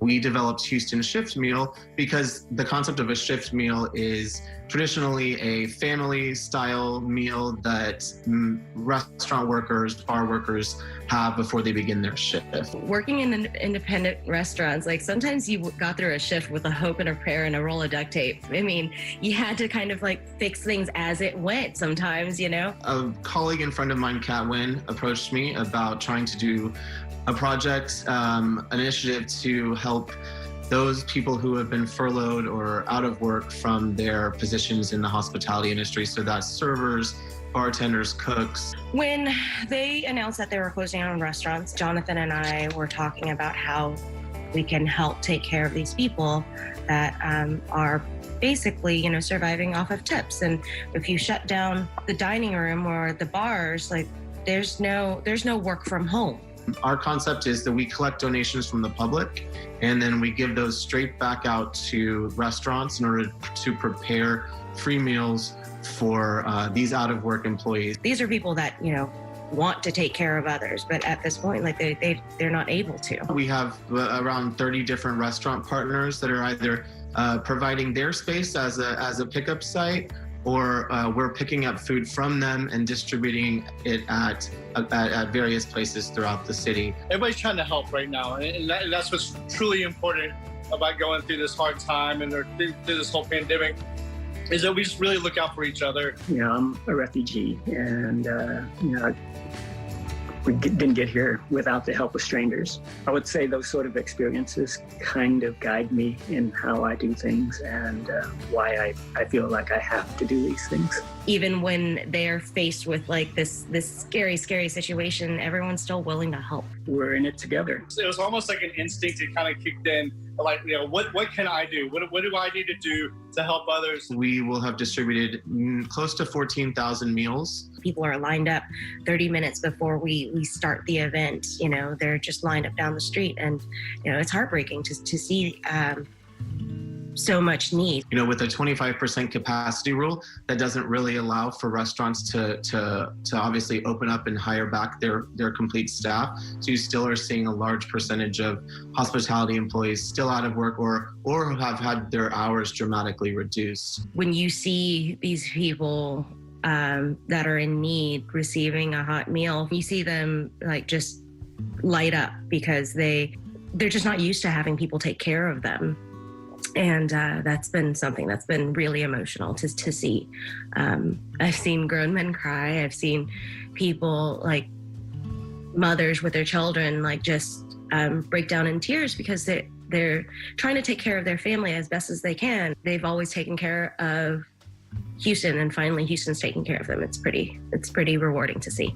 We developed Houston Shift Meal because the concept of a shift meal is traditionally a family style meal that restaurant workers, bar workers have before they begin their shift. Working in independent restaurants, like sometimes you got through a shift with a hope and a prayer and a roll of duct tape. I mean, you had to kind of like fix things as it went sometimes, you know? A colleague and friend of mine, Kat Wynn, approached me about trying to do a project, initiative to help those people who have been furloughed or out of work from their positions in the hospitality industry. So that's servers, bartenders, cooks. When they announced that they were closing down restaurants, Jonathan and I were talking about how we can help take care of these people that are basically, you know, surviving off of tips. And if you shut down the dining room or the bars, like there's no work from home. Our concept is that we collect donations from the public and then we give those straight back out to restaurants in order to prepare free meals for these out of work employees. These are people that, you know, want to take care of others, but at this point, like they're not able to. We have around 30 different restaurant partners that are either providing their space as a pickup site, or we're picking up food from them and distributing it at various places throughout the city. Everybody's trying to help right now, and that's what's truly important about going through this hard time and through this whole pandemic, is that we just really look out for each other. You know, I'm a refugee, and you know, we didn't get here without the help of strangers. I would say those sort of experiences kind of guide me in how I do things and why I feel like I have to do these things. Even when they're faced with like this scary situation, everyone's still willing to help. We're in it together. It was almost like an instinct that kind of kicked in, like, you know, what can I do? What do I need to do to help others? We will have distributed close to 14,000 meals. People are lined up 30 minutes before we start the event. You know, they're just lined up down the street, and you know, it's heartbreaking to see so much need. You know, with a 25% capacity rule, that doesn't really allow for restaurants to obviously open up and hire back their complete staff. So you still are seeing a large percentage of hospitality employees still out of work or have had their hours dramatically reduced. When you see these people that are in need receiving a hot meal, you see them like just light up because they're just not used to having people take care of them. And that's been something that's been really emotional to see. I've seen grown men cry. I've seen people, like mothers with their children, like just break down in tears because they're trying to take care of their family as best as they can. They've always taken care of Houston, and finally Houston's taking care of them. It's pretty rewarding to see.